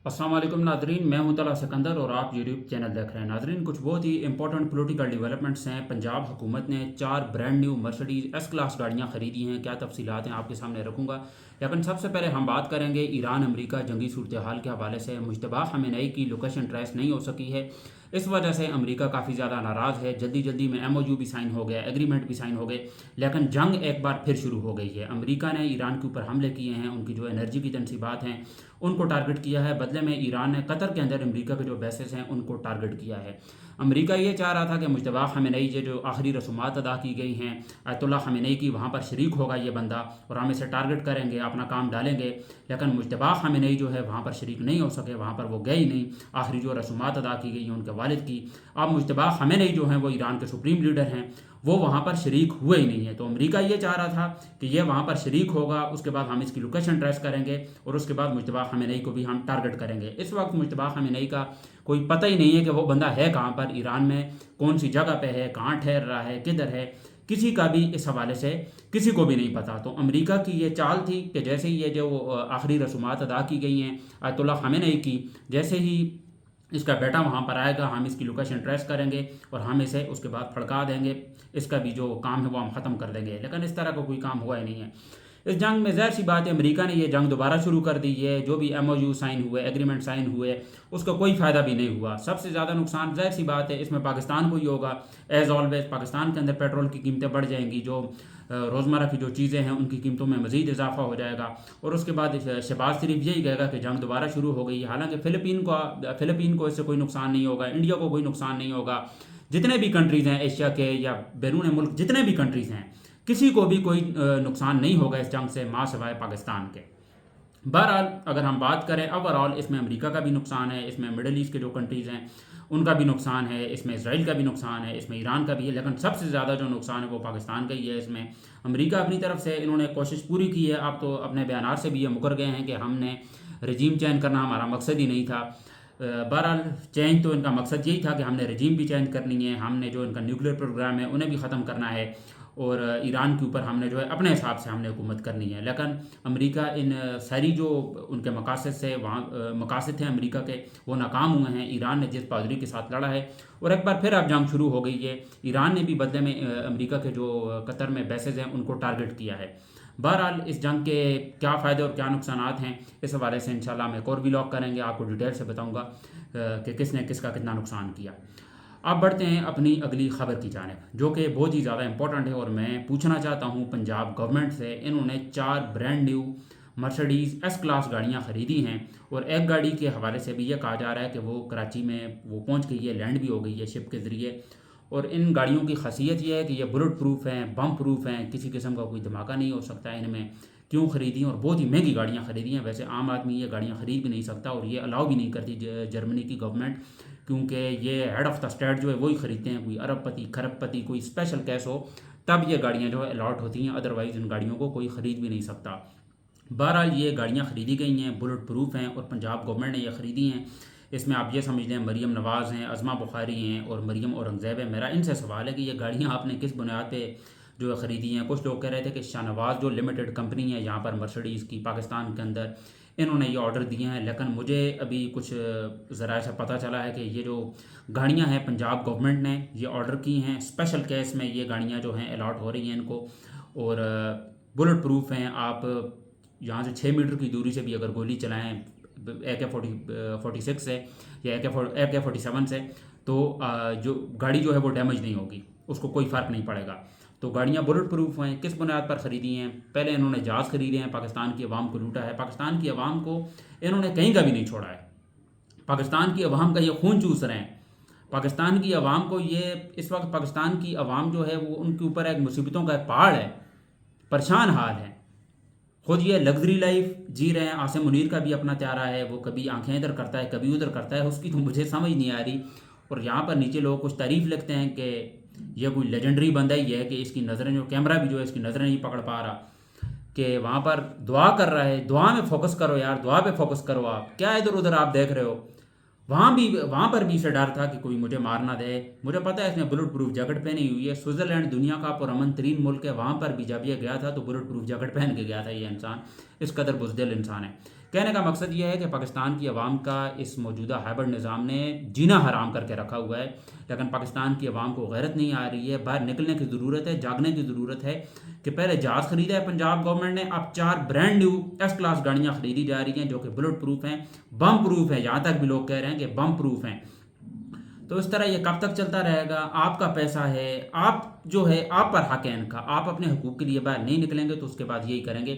अस्सलाम वालेकुम नाजरीन, मैं हूं तला सिकंदर और आप यूट्यूब चैनल देख रहे हैं। नाजरीन, कुछ बहुत ही इंपॉर्टेंट पॉलिटिकल डेवलपमेंट्स हैं। पंजाब हुकूमत ने 4 brand new Mercedes S class गाड़ियां खरीदी हैं। क्या तफसीलात हैं आपके सामने रखूंगा, लेकिन सबसे पहले हम बात करेंगे ईरान अमेरिका जंगी सूरत हाल के हवाले से। मुश्तबा खamenei की लोकेशन ट्रेस नहीं हो सकी है, इस वजह से अमेरिका काफ़ी ज़्यादा नाराज़ है। जल्दी जल्दी में MOU भी साइन हो गया, एग्रीमेंट भी साइन हो गए, लेकिन जंग एक बार फिर शुरू हो गई है। अमेरिका ने ईरान के ऊपर हमले किए हैं, उनकी जो एनर्जी की तनसीबात हैं उनको टारगेट किया है। बदले में ईरान ने कतर के अंदर अमेरिका के जो बेसेस हैं उनको टारगेट किया है। अमेरिका ये चाह रहा था कि मुश्तबा खamenei जो आखिरी रसूमात अदा की गई हैं अयतुल्ला खamenei की, वहाँ पर शरीक होगा ये बंदा और हम इसे टारगेट करेंगे, अपना काम डालेंगे। लेकिन मुश्तबा खamenei जो है वहाँ पर शरीक नहीं हो सके, वहाँ पर वो गए ही नहीं। आखिरी जो रसूमात अदा की गई हैं उनके वालिद की, अब मुश्तबा खamenei जो हैं वो ईरान के सुप्रीम लीडर हैं, वो वहाँ पर शरीक हुए ही नहीं है। तो अमेरिका ये चाह रहा था कि ये वहाँ पर शरीक होगा, उसके बाद हम इसकी लोकेशन ट्रेस करेंगे और उसके बाद मुश्तबा खamenei को भी हम टारगेट करेंगे। इस वक्त मुश्तबा खamenei का कोई पता ही नहीं है कि वो बंदा है कहाँ पर, ईरान में कौन सी जगह पे है, कहाँ ठहर रहा है, किधर है, किसी का भी इस हवाले से किसी को भी नहीं पता। तो अमेरिका की ये चाल थी कि जैसे ही ये जो आखिरी रसूमात अदा की गई हैं अयतुल्ला खamenei की, जैसे ही इसका बेटा वहाँ पर आएगा, हम इसकी लोकेशन ट्रेस करेंगे और हम इसे उसके बाद फड़का देंगे, इसका भी जो काम है वो हम ख़त्म कर देंगे। लेकिन इस तरह का कोई काम हुआ ही नहीं है। इस जंग में ज़ाहिर सी बात है अमेरिका ने ये जंग दोबारा शुरू कर दी है। जो भी MOU साइन हुए, एग्रीमेंट साइन हुए, उसका कोई फ़ायदा भी नहीं हुआ। सबसे ज़्यादा नुकसान ज़ाहिर सी बात है इसमें पाकिस्तान को ही होगा। एज़ ऑलवेज पाकिस्तान के अंदर पेट्रोल की कीमतें बढ़ जाएंगी, जो रोज़मर्रा की जो चीज़ें हैं उनकी कीमतों में मज़ीद इजाफा हो जाएगा। और उसके बाद शहबाज शरीफ यही कहेगा कि जंग दोबारा शुरू हो गई है। हालांकि फ़िलिपीन को इससे कोई नुकसान नहीं होगा, इंडिया को कोई नुकसान नहीं होगा। जितने भी कंट्रीज़ हैं एशिया के या बैरून मुल्क, जितने भी कंट्रीज़ हैं, किसी को भी कोई नुकसान नहीं होगा इस जंग से, माँ सिवाय पाकिस्तान के। बहरहाल अगर हम बात करें ओवरऑल, इसमें अमेरिका का भी नुकसान है, इसमें मिडल ईस्ट के जो कंट्रीज़ हैं उनका भी नुकसान है, इसमें इसराइल का भी नुकसान है, इसमें ईरान का भी है, लेकिन सबसे ज़्यादा जो नुकसान है वो पाकिस्तान का ही है। इसमें अमेरिका अपनी तरफ से इन्होंने कोशिश पूरी की है। आप तो अपने बयानात से भी ये मुकर गए हैं कि हमने रजीम चेंज करना हमारा मकसद ही नहीं था। बहरहाल चेंज तो इनका मकसद यही था कि हमने रजीम भी चेंज करनी है, हमने जो इनका न्यूक्लियर प्रोग्राम है उन्हें भी ख़त्म करना है और ईरान के ऊपर हमने जो है अपने हिसाब से हमने हुकूमत करनी है। लेकिन अमेरिका इन सारी जो उनके मकासद से वहाँ मकासद थे अमेरिका के, वो नाकाम हुए हैं। ईरान ने जिस बहादुरी के साथ लड़ा है और एक बार फिर अब जंग शुरू हो गई है। ईरान ने भी बदले में अमेरिका के जो कतर में बेसेज हैं उनको टारगेट किया है। बहरहाल इस जंग के क्या फ़ायदे और क्या नुकसान हैं, इस हवाले से इंशाल्लाह मैं एक और व्लॉग करेंगे, आपको डिटेल से बताऊँगा कि किसने किसका कितना नुकसान किया। अब बढ़ते हैं अपनी अगली खबर की जानिब, जो कि बहुत ही ज़्यादा इंपॉर्टेंट है और मैं पूछना चाहता हूँ पंजाब गवर्नमेंट से। इन्होंने 4 brand new Mercedes S class गाड़ियाँ ख़रीदी हैं और एक गाड़ी के हवाले से भी ये कहा जा रहा है कि वो कराची में वो पहुँच गई है, लैंड भी हो गई है शिप के ज़रिए। और इन गाड़ियों की खासियत ये है कि ये बुलेट प्रूफ हैं, बम प्रूफ हैं, किसी किस्म का कोई धमाका नहीं हो सकता है इनमें। क्यों ख़रीदी और बहुत ही महंगी गाड़ियाँ ख़रीदी हैं। वैसे आम आदमी ये गाड़ियाँ ख़रीद भी नहीं सकता और ये अलाउ भी नहीं करती जर्मनी की गवर्नमेंट, क्योंकि ये हेड ऑफ़ द स्टेट जो है वही ख़रीदते हैं। कोई अरबपति खरबपति कोई स्पेशल केस हो तब ये गाड़ियाँ जो है अलाउट होती हैं, अदरवाइज़ इन गाड़ियों को कोई ख़रीद भी नहीं सकता। बहरहाल ये गाड़ियाँ ख़रीदी गई हैं, बुलेट प्रूफ हैं और पंजाब गवर्नमेंट ने ये ख़रीदी हैं। इसमें आप ये समझ लें मरीम नवाज़ हैं, अज़मा बुखारी हैं और मरीम औरंगज़ेब है। मेरा इनसे सवाल है कि ये गाड़ियाँ आपने किस बुनियाद पे जो है ख़रीदी हैं। कुछ लोग कह रहे थे कि शाहनवाज़ जो लिमिटेड कंपनी है यहाँ पर मर्सिडीज़ की पाकिस्तान के अंदर, इन्होंने ये ऑर्डर दिए हैं। लेकिन मुझे अभी कुछ ज़रा से पता चला है कि ये जो गाड़ियाँ हैं पंजाब गवर्नमेंट ने ये ऑर्डर की हैं, स्पेशल केस में ये गाड़ियाँ जो हैं अलाट हो रही हैं इनको और बुलेट प्रूफ हैं। आप यहाँ से 6 मीटर की दूरी से भी अगर गोली चलाएँ AK-47 से या AK-47 से, तो जो गाड़ी जो है वो डैमेज नहीं होगी, उसको कोई फ़र्क नहीं पड़ेगा। तो गाड़ियाँ बुलेट प्रूफ हैं। किस बुनियाद पर ख़रीदी हैं? पहले इन्होंने जहाज़ ख़रीदे हैं, पाकिस्तान की आवाम को लूटा है, पाकिस्तान की आवाम को इन्होंने कहीं का भी नहीं छोड़ा है। पाकिस्तान की आवाम का ये खून चूस रहे हैं। पाकिस्तान की आवाम को ये इस वक्त पाकिस्तान की आवाम जो है वो उनके ऊपर एक मुसीबतों का पहाड़ है, परेशान हाल है। खुद ये लग्जरी लाइफ जी रहे हैं। आसिम मुनीर का भी अपना त्यारा है, वो कभी आंखें इधर करता है कभी उधर करता है, उसकी तो मुझे समझ नहीं आ रही। और यहाँ पर नीचे लोग कुछ तारीफ़ लिखते हैं कि यह कोई लेजेंडरी बंदा ही है कि इसकी नज़रें जो कैमरा भी जो है इसकी नज़रें नहीं पकड़ पा रहा, कि वहाँ पर दुआ कर रहा है। दुआ में फोकस करो यार, दुआ पे फोकस करो। आप क्या इधर उधर आप देख रहे हो? वहाँ पर भी इसे डर था कि कोई मुझे मार ना दे। मुझे पता है इसने बुलेट प्रूफ जैकेट पहनी हुई है। स्विट्ज़रलैंड दुनिया का पुरअमन तरीन मुल्क है, वहाँ पर भी जब ये गया था तो बुलेट प्रूफ जैकेट पहन के गया था ये इंसान। اس قدر بزدل انسان ہے۔ کہنے کا مقصد یہ ہے کہ پاکستان کی عوام کا اس موجودہ ہائبرڈ نظام نے جینا حرام کر کے رکھا ہوا ہے، لیکن پاکستان کی عوام کو غیرت نہیں آ رہی ہے، باہر نکلنے کی ضرورت ہے، جاگنے کی ضرورت ہے کہ پہلے جہاز خریدا ہے پنجاب گورنمنٹ نے، اب 4 برانڈ نیو ایس کلاس گاڑیاں خریدی جا رہی ہیں جو کہ بلٹ پروف ہیں، بم پروف ہیں، یہاں تک بھی لوگ کہہ رہے ہیں کہ بم پروف ہیں۔ تو اس طرح یہ کب تک چلتا رہے گا؟ آپ کا پیسہ ہے، آپ جو ہے آپ پر حق ہے ان کا، آپ اپنے حقوق کے لیے باہر نہیں نکلیں گے تو اس کے بعد یہی کریں گے۔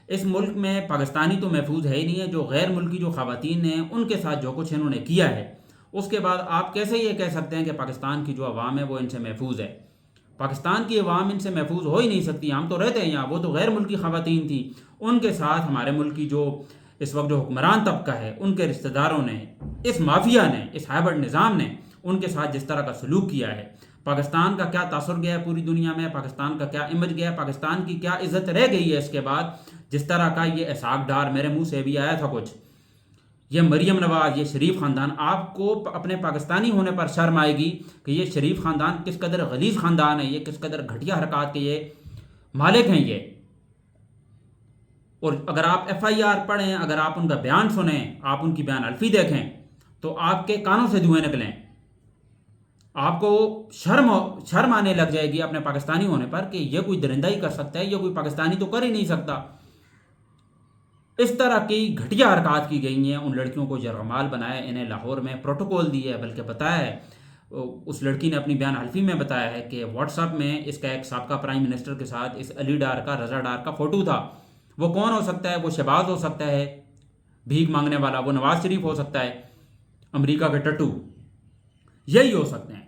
اس ملک میں پاکستانی تو محفوظ ہے ہی نہیں ہے، جو غیر ملکی جو خواتین ہیں ان کے ساتھ جو کچھ انہوں نے کیا ہے، اس کے بعد آپ کیسے یہ کہہ سکتے ہیں کہ پاکستان کی جو عوام ہے وہ ان سے محفوظ ہے؟ پاکستان کی عوام ان سے محفوظ ہو ہی نہیں سکتی، ہم تو رہتے ہیں یہاں، وہ تو غیر ملکی خواتین تھیں، ان کے ساتھ ہمارے ملک کی جو اس وقت جو حکمران طبقہ ہے ان کے رشتہ داروں نے، اس مافیا نے، اس ہائبرڈ نظام نے ان کے ساتھ جس طرح کا سلوک کیا ہے، پاکستان کا کیا تاثر گیا ہے پوری دنیا میں، پاکستان کا کیا امیج گیا ہے، پاکستان کی کیا عزت رہ گئی ہے اس کے بعد، جس طرح کا یہ اسحاق ڈار میرے منہ سے بھی آیا تھا کچھ، یہ مریم نواز، یہ شریف خاندان، آپ کو اپنے پاکستانی ہونے پر شرم آئے گی کہ یہ شریف خاندان کس قدر غلیظ خاندان ہے، یہ کس قدر گھٹیا حرکات کے یہ مالک ہیں یہ۔ اور اگر آپ ایف آئی آر پڑھیں، اگر آپ ان کا بیان سنیں، آپ ان کی بیان الفی دیکھیں تو آپ کے کانوں سے دھوئیں نکلیں، آپ کو شرم آنے لگ جائے گی اپنے پاکستانی ہونے پر کہ یہ کوئی درندہ ہی کر سکتا ہے، یہ کوئی پاکستانی تو کر ہی نہیں سکتا۔ اس طرح کی گھٹیا حرکات کی گئی ہیں، ان لڑکیوں کو یرغمال بنایا، انہیں لاہور میں پروٹوکول دی ہے، بلکہ بتایا ہے، اس لڑکی نے اپنی بیان حلفی میں بتایا ہے کہ واٹس ایپ میں اس کا ایک سابقہ پرائم منسٹر کے ساتھ اس علی ڈار کا، رضا ڈار کا فوٹو تھا۔ وہ کون ہو سکتا ہے؟ وہ شہباز ہو سکتا ہے بھیک مانگنے والا، وہ نواز شریف ہو سکتا ہے امریکہ کے ٹٹو، یہی ہو سکتے ہیں۔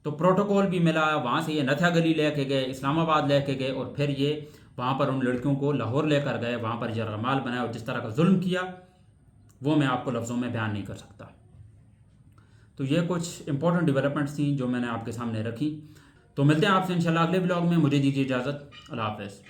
تو پروٹوکول بھی ملا، وہاں سے یہ نتھیا گلی لے کے گئے، اسلام آباد لے کے گئے، اور پھر یہ وہاں پر ان لڑکیوں کو لاہور لے کر گئے، وہاں پر یرغمال بنایا، اور جس طرح کا ظلم کیا وہ میں آپ کو لفظوں میں بیان نہیں کر سکتا۔ تو یہ کچھ امپورٹنٹ ڈیولپمنٹس تھیں جو میں نے آپ کے سامنے رکھی۔ تو ملتے ہیں آپ سے انشاءاللہ اگلے بلاگ میں، مجھے دیجیے اجازت، اللہ حافظ۔